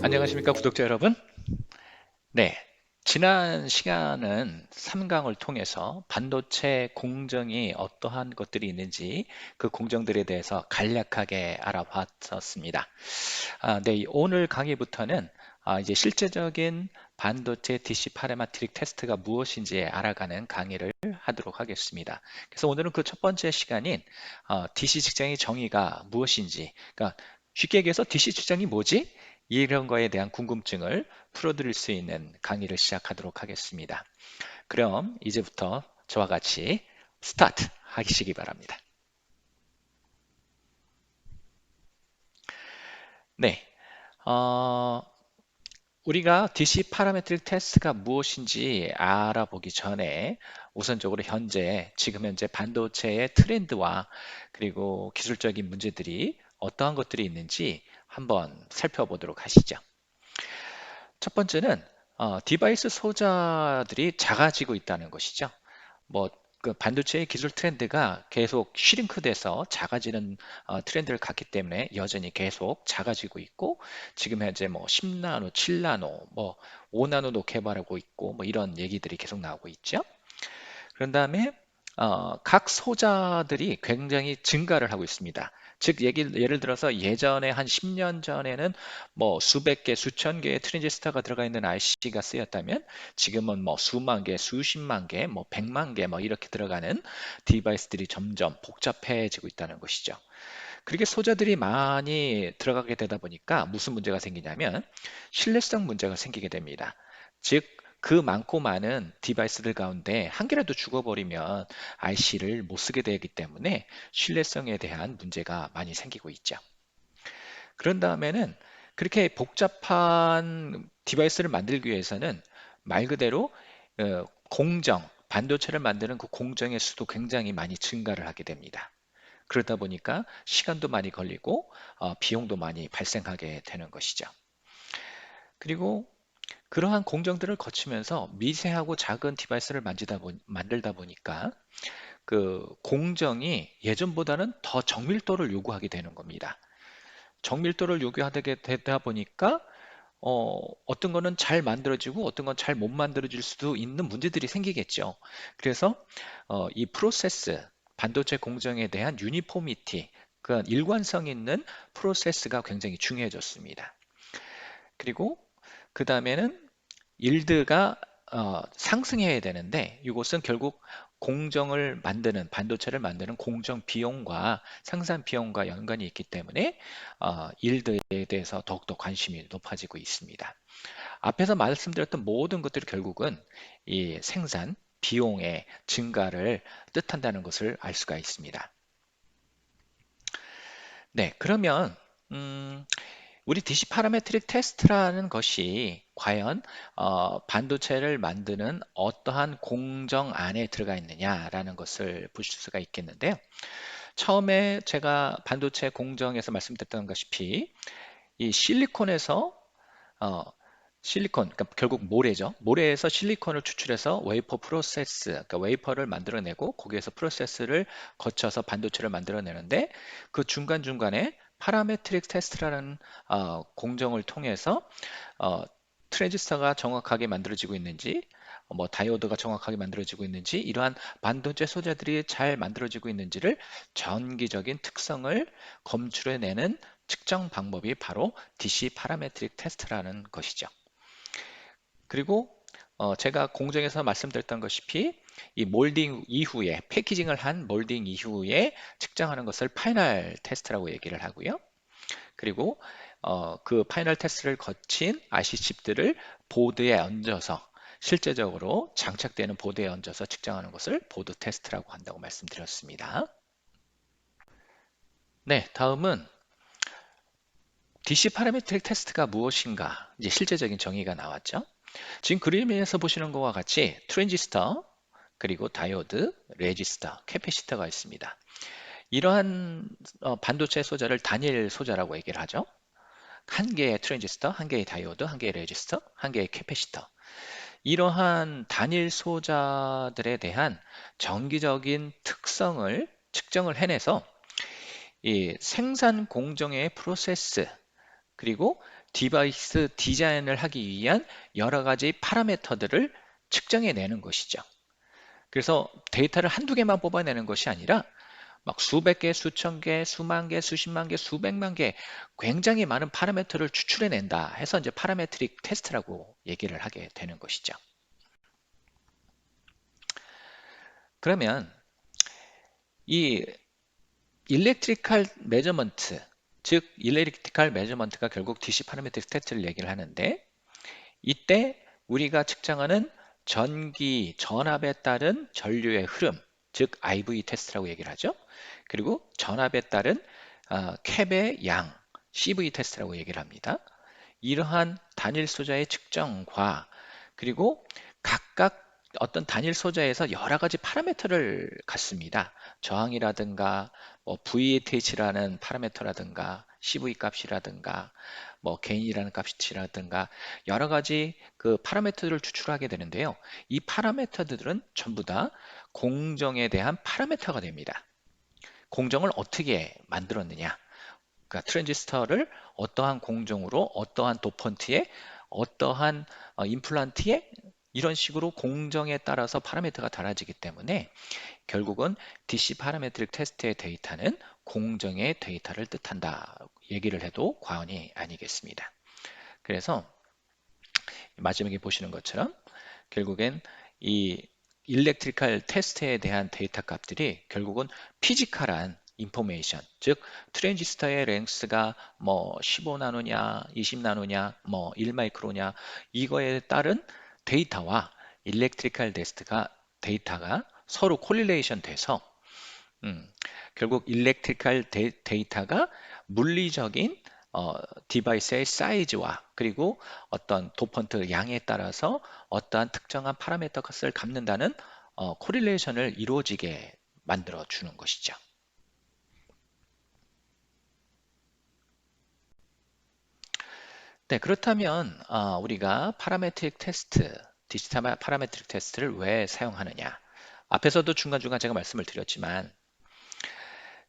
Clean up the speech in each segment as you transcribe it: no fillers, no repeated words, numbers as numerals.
안녕하십니까, 구독자 여러분. 네, 지난 시간은 3강을 통해서 반도체 공정이 어떠한 것들이 있는지 그 공정들에 대해서 간략하게 알아봤었습니다. 네, 오늘 강의부터는 이제 실제적인 반도체 DC 파라메트릭 테스트가 무엇인지 알아가는 강의를 하도록 하겠습니다. 그래서 오늘은 그 첫 번째 시간인 DC 측정의 정의가 무엇인지, 그러니까 쉽게 얘기해서 DC 측정이 뭐지? 이런 거에 대한 궁금증을 풀어드릴 수 있는 강의를 시작하도록 하겠습니다. 그럼 이제부터 저와 같이 스타트 하시기 바랍니다. 네, 어, 우리가 DC 파라메트릭 테스트가 무엇인지 알아보기 전에 우선적으로 지금 현재 반도체의 트렌드와 그리고 기술적인 문제들이 어떠한 것들이 있는지 한번 살펴보도록 하시죠. 첫 번째는 디바이스 소자들이 작아지고 있다는 것이죠. 뭐, 그 반도체의 기술 트렌드가 계속 슈링크돼서 작아지는 트렌드를 갖기 때문에 여전히 계속 작아지고 있고, 지금 현재 뭐 10나노, 7나노, 뭐 5나노도 개발하고 있고, 뭐 이런 얘기들이 계속 나오고 있죠. 그런 다음에 각 소자들이 굉장히 증가를 하고 있습니다. 즉, 예를 들어서 예전에 한 10년 전에는 뭐 수백 개, 수천 개의 트랜지스터가 들어가 있는 IC가 쓰였다면 지금은 뭐 수만 개, 수십만 개, 뭐 백만 개, 뭐 이렇게 들어가는 디바이스들이 점점 복잡해지고 있다는 것이죠. 그렇게 소자들이 많이 들어가게 되다 보니까 무슨 문제가 생기냐면 신뢰성 문제가 생기게 됩니다. 즉, 그 많고 많은 디바이스들 가운데 한 개라도 죽어버리면 IC를 못 쓰게 되기 때문에 신뢰성에 대한 문제가 많이 생기고 있죠. 그런 다음에는 그렇게 복잡한 디바이스를 만들기 위해서는 말 그대로 반도체를 만드는 그 공정의 수도 굉장히 많이 증가를 하게 됩니다. 그러다 보니까 시간도 많이 걸리고 비용도 많이 발생하게 되는 것이죠. 그리고 그러한 공정들을 거치면서 미세하고 작은 디바이스를 만들다 보니까 그 공정이 예전보다는 더 정밀도를 요구하게 되는 겁니다. 정밀도를 요구하게 되다 보니까 어떤 거는 잘 만들어지고 어떤 건 잘 못 만들어질 수도 있는 문제들이 생기겠죠. 그래서 이 반도체 공정에 대한 유니포미티, 그 일관성 있는 프로세스가 굉장히 중요해졌습니다. 그리고 그 다음에는 일드가 상승해야 되는데 이것은 결국 반도체를 만드는 공정 비용과 생산 비용과 연관이 있기 때문에 일드에 대해서 더욱더 관심이 높아지고 있습니다. 앞에서 말씀드렸던 모든 것들이 결국은 이 생산 비용의 증가를 뜻한다는 것을 알 수가 있습니다. 네, 그러면 음, 우리 DC 파라메트릭 테스트라는 것이 과연 반도체를 만드는 어떠한 공정 안에 들어가 있느냐라는 것을 보실 수가 있겠는데요. 처음에 제가 반도체 공정에서 말씀드렸던 것이피 이 어, 그러니까 결국 모래죠. 모래에서 실리콘을 추출해서 웨이퍼 프로세스, 그러니까 웨이퍼를 만들어내고 거기에서 프로세스를 거쳐서 반도체를 만들어내는데 그 중간중간에 파라메트릭 테스트라는 공정을 통해서 어, 트랜지스터가 정확하게 만들어지고 있는지, 뭐 다이오드가 정확하게 만들어지고 있는지, 이러한 반도체 소재들이 잘 만들어지고 있는지를 전기적인 특성을 검출해내는 측정 방법이 바로 DC 파라메트릭 테스트라는 것이죠. 그리고 제가 공정에서 말씀드렸던 것이피 이 몰딩 이후에 패키징을 한 몰딩 이후에 측정하는 것을 파이널 테스트라고 얘기를 하고요. 그리고 그 파이널 테스트를 거친 IC 칩들을 보드에 얹어서 실제적으로 장착되는 보드에 얹어서 측정하는 것을 보드 테스트라고 한다고 말씀드렸습니다. 네, 다음은 DC 파라메트릭 테스트가 무엇인가? 이제 실제적인 정의가 나왔죠. 지금 그림에서 보시는 것과 같이 트랜지스터, 그리고 다이오드, 레지스터, 캐패시터가 있습니다. 이러한 반도체 소자를 단일 소자라고 얘기를 하죠. 한 개의 트랜지스터, 한 개의 다이오드, 한 개의 레지스터, 한 개의 캐패시터. 이러한 단일 소자들에 대한 정기적인 특성을 측정을 해내서 이 생산 공정의 프로세스, 그리고 디바이스 디자인을 하기 위한 여러 가지 파라미터들을 측정해내는 것이죠. 그래서 데이터를 한두 개만 뽑아내는 것이 아니라 막 수백 개, 수천 개, 수만 개, 수십만 개, 수백만 개 굉장히 많은 파라미터를 추출해낸다 해서 이제 파라메트릭 테스트라고 얘기를 하게 되는 것이죠. 그러면 이 일렉트리컬 메저먼트, 즉 일렉트리컬 메저먼트가 결국 DC 파라메트릭 테스트를 얘기를 하는데 이때 우리가 측정하는 전기, 전압에 따른 전류의 흐름, 즉 IV 테스트라고 얘기를 하죠. 그리고 전압에 따른 캡의 양, CV 테스트라고 얘기를 합니다. 이러한 단일 소자의 측정과 그리고 각각 어떤 단일 소자에서 여러 가지 파라미터를 갖습니다. 저항이라든가 뭐 VATH라는 파라미터라든가 CV 값이라든가 뭐 게인이라는 값이라든가 여러 가지 그 파라미터들을 추출하게 되는데요. 이 파라미터들은 전부 다 공정에 대한 파라미터가 됩니다. 공정을 어떻게 만들었느냐? 그러니까 트랜지스터를 어떠한 공정으로 어떠한 도펀트에 어떠한 임플란트에 이런 식으로 공정에 따라서 파라미터가 달라지기 때문에 결국은 DC 파라메트릭 테스트의 데이터는 공정의 데이터를 뜻한다 얘기를 해도 과언이 아니겠습니다. 그래서 마지막에 보시는 것처럼 결국엔 이 일렉트리컬 테스트에 대한 데이터 값들이 결국은 피지컬한 인포메이션, 즉 트랜지스터의 랭스가 뭐 15나노냐, 20나노냐, 뭐 1마이크로냐 이거에 따른 데이터와 일렉트리컬 테스트가 데이터가 서로 콜릴레이션 돼서 음, 결국 일렉트리컬 데이터가 물리적인 디바이스의 사이즈와 그리고 어떤 도펀트 양에 따라서 어떠한 특정한 파라미터 값을 갚는다는 코릴레이션을 이루어지게 만들어 주는 것이죠. 네, 그렇다면 우리가 파라메트릭 테스트, 디지털 파라메트릭 테스트를 왜 사용하느냐? 앞에서도 중간중간 제가 말씀을 드렸지만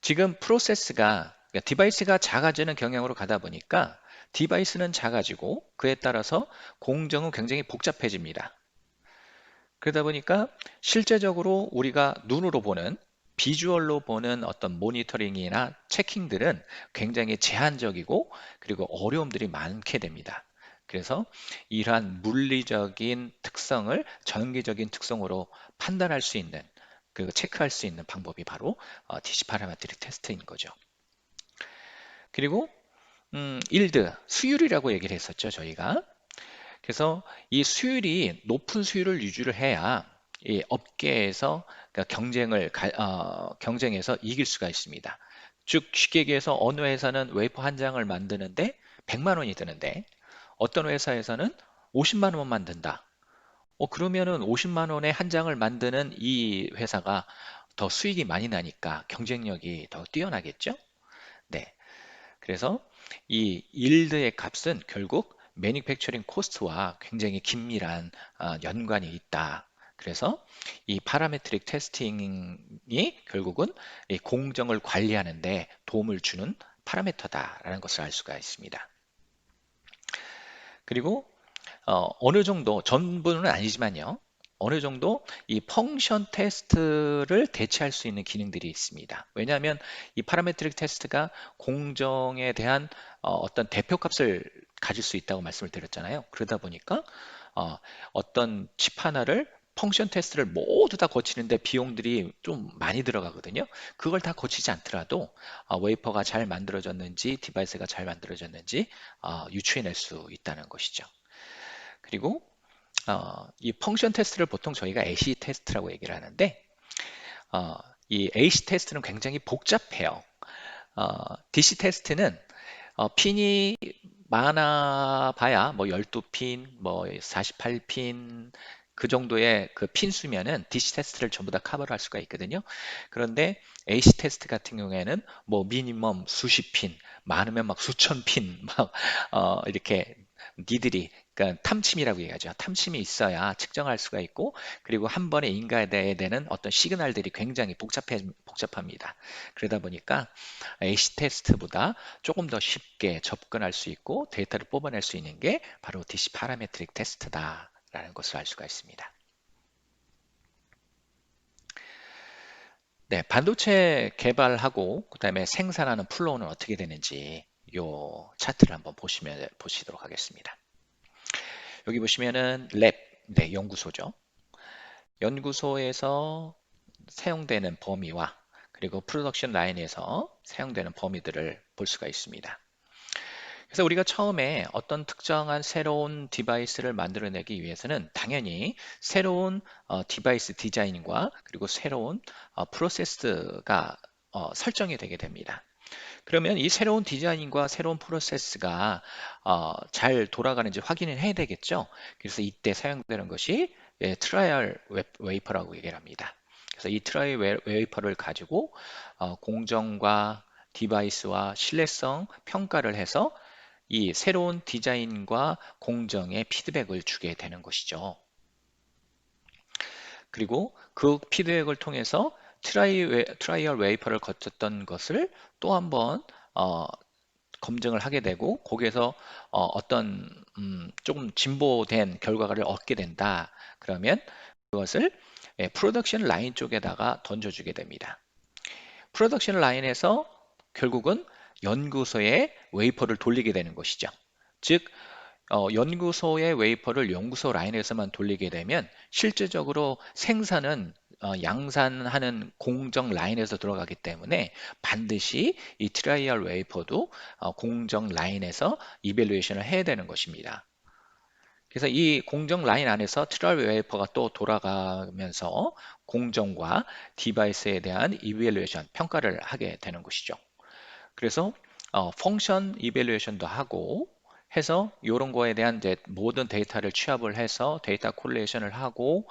지금 프로세스가 그러니까 디바이스가 작아지는 경향으로 가다 보니까 디바이스는 작아지고 그에 따라서 공정은 굉장히 복잡해집니다. 그러다 보니까 실제적으로 우리가 눈으로 보는 비주얼로 보는 어떤 모니터링이나 체킹들은 굉장히 제한적이고 그리고 어려움들이 많게 됩니다. 그래서 이러한 물리적인 특성을 전기적인 특성으로 판단할 수 있는 그 체크할 수 있는 방법이 바로 DC 파라메트릭 테스트인 거죠. 그리고 일드 수율이라고 얘기를 했었죠 저희가. 그래서 이 수율이 높은 수율을 유지를 해야 이 업계에서 그러니까 경쟁에서 이길 수가 있습니다. 즉 쉽게 얘기해서 어느 회사는 웨이퍼 한 장을 만드는데 100만 원이 드는데 어떤 회사에서는 50만 원만 든다. 그러면은 50만 원에 한 장을 만드는 이 회사가 더 수익이 많이 나니까 경쟁력이 더 뛰어나겠죠? 네. 그래서 이 일드의 값은 결국 매니팩처링 코스트와 굉장히 긴밀한 연관이 있다. 그래서 이 파라메트릭 테스팅이 결국은 이 공정을 관리하는 데 도움을 주는 파라미터다라는 것을 알 수가 있습니다. 그리고 어느 정도 전부는 아니지만요. 어느 정도 이 펑션 테스트를 대체할 수 있는 기능들이 있습니다. 왜냐하면 이 파라메트릭 테스트가 공정에 대한 어떤 대표값을 가질 수 있다고 말씀을 드렸잖아요. 그러다 보니까 어떤 칩 하나를 펑션 테스트를 모두 다 거치는데 비용들이 좀 많이 들어가거든요. 그걸 다 거치지 않더라도 웨이퍼가 잘 만들어졌는지 디바이스가 잘 만들어졌는지 유추해낼 수 있다는 것이죠. 그리고 이 펑션 테스트를 보통 저희가 AC 테스트라고 얘기를 하는데 이 AC 테스트는 굉장히 복잡해요. DC 테스트는 핀이 많아봐야 뭐 12핀, 뭐 48핀 그 정도의 그 핀 수면은 DC 테스트를 전부 다 커버를 할 수가 있거든요. 그런데 AC 테스트 같은 경우에는 뭐 미니멈 수십 핀, 많으면 막 수천 핀, 막 이렇게 니들이 그러니까 탐침이라고 얘기하죠. 탐침이 있어야 측정할 수가 있고 그리고 한 번에 인가해야 되는 어떤 시그널들이 굉장히 복잡합니다. 그러다 보니까 AC 테스트보다 조금 더 쉽게 접근할 수 있고 데이터를 뽑아낼 수 있는 게 바로 DC 파라메트릭 테스트다라는 것을 알 수가 있습니다. 네, 반도체 개발하고 그다음에 생산하는 플로우는 어떻게 되는지 요 차트를 한번 보시도록 하겠습니다. 여기 보시면은 랩, 네, 연구소죠. 연구소에서 사용되는 범위와 그리고 프로덕션 라인에서 사용되는 범위들을 볼 수가 있습니다. 그래서 우리가 처음에 어떤 특정한 새로운 디바이스를 만들어내기 위해서는 당연히 새로운 디바이스 디자인과 그리고 새로운 프로세스가 설정이 되게 됩니다. 그러면 이 새로운 디자인과 새로운 프로세스가 잘 돌아가는지 확인을 해야 되겠죠. 그래서 이때 사용되는 것이 트라이얼 웨이퍼라고 얘기를 합니다. 그래서 이 트라이얼 웨이퍼를 가지고 공정과 디바이스와 신뢰성 평가를 해서 이 새로운 디자인과 공정의 피드백을 주게 되는 것이죠. 그리고 그 피드백을 통해서 트라이얼 웨이퍼를 거쳤던 것을 또 한번 검증을 하게 되고 거기에서 어떤 조금 진보된 결과를 얻게 된다. 그러면 그것을 프로덕션 라인 쪽에다가 던져주게 됩니다. 프로덕션 라인에서 결국은 연구소에 웨이퍼를 돌리게 되는 것이죠. 즉 연구소의 웨이퍼를 연구소 라인에서만 돌리게 되면 실질적으로 생산은 양산하는 공정 라인에서 들어가기 때문에 반드시 이 트라이얼 웨이퍼도 공정 라인에서 이벨루에이션을 해야 되는 것입니다. 그래서 이 공정 라인 안에서 트라이얼 웨이퍼가 또 돌아가면서 공정과 디바이스에 대한 이벨루에이션 평가를 하게 되는 것이죠. 그래서 펑션 이벨루에이션도 하고 해서 이런 거에 대한 이제 모든 데이터를 취합을 해서 데이터 콜레이션을 하고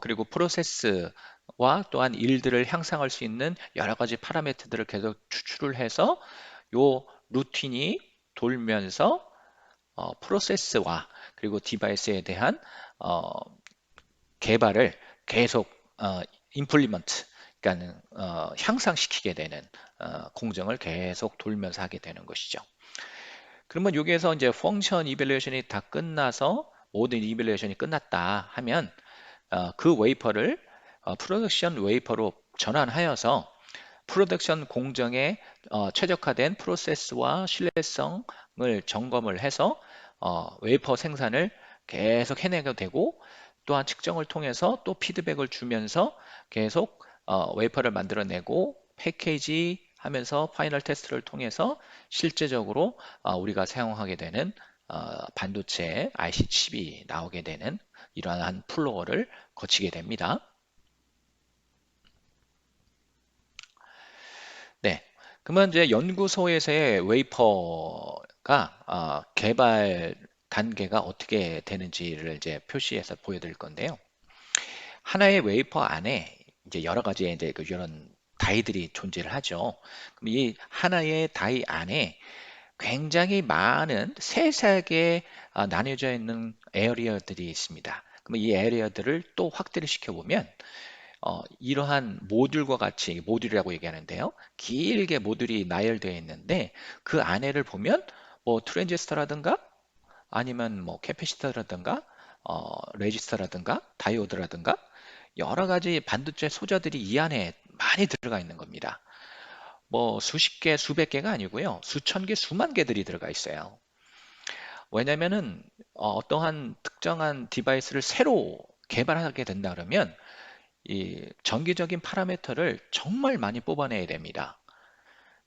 그리고 프로세스와 또한 일들을 향상할 수 있는 여러 가지 파라미터들을 계속 추출을 해서 요 루틴이 돌면서 프로세스와 그리고 디바이스에 대한 어, 개발을 계속 임플리먼트 그러니까 향상시키게 되는 공정을 계속 돌면서 하게 되는 것이죠. 그러면 여기에서 이제 펑션 이밸루에이션이 다 끝나서 모든 이밸루에이션이 끝났다 하면 그 웨이퍼를 프로덕션 웨이퍼로 전환하여서 프로덕션 공정에 최적화된 프로세스와 신뢰성을 점검을 해서 웨이퍼 생산을 계속 해내게 되고 또한 측정을 통해서 또 피드백을 주면서 계속 웨이퍼를 만들어내고 패키지 하면서 파이널 테스트를 통해서 실제적으로 우리가 사용하게 되는 반도체 IC 칩이 나오게 되는 이러한 플로어를 거치게 됩니다. 네. 그러면 이제 연구소에서의 웨이퍼가 개발 단계가 어떻게 되는지를 이제 표시해서 보여드릴 건데요. 하나의 웨이퍼 안에 이제 여러 가지의 이제 이런 다이들이 존재를 하죠. 그럼 이 하나의 다이 안에 굉장히 많은 세세하게 나뉘어져 있는 에어리어들이 있습니다. 그럼 이 에어리어들을 또 확대를 시켜보면 이러한 모듈과 같이 모듈이라고 얘기하는데요. 길게 모듈이 나열되어 있는데 그 안에를 보면 뭐 트랜지스터라든가 아니면 뭐 캐패시터라든가 레지스터라든가 다이오드라든가 여러 가지 반도체 소자들이 이 안에 많이 들어가 있는 겁니다. 뭐 수십 개, 수백 개가 아니고요. 수천 개, 수만 개들이 들어가 있어요. 왜냐면은 어떠한 특정한 디바이스를 새로 개발하게 된다 그러면 이 정기적인 파라미터를 정말 많이 뽑아내야 됩니다.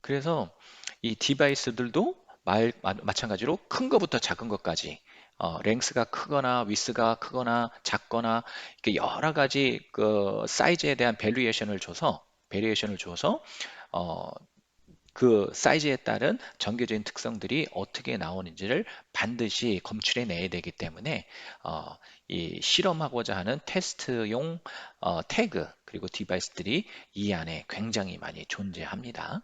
그래서 이 디바이스들도 마찬가지로 큰 것부터 작은 것까지 랭스가 크거나 위스가 크거나 작거나 이렇게 여러 가지 그 사이즈에 대한 베리에이션을 줘서 어, 그 사이즈에 따른 전개적인 특성들이 어떻게 나오는지를 반드시 검출해 내야 되기 때문에 이 실험하고자 하는 테스트용 태그 그리고 디바이스들이 이 안에 굉장히 많이 존재합니다.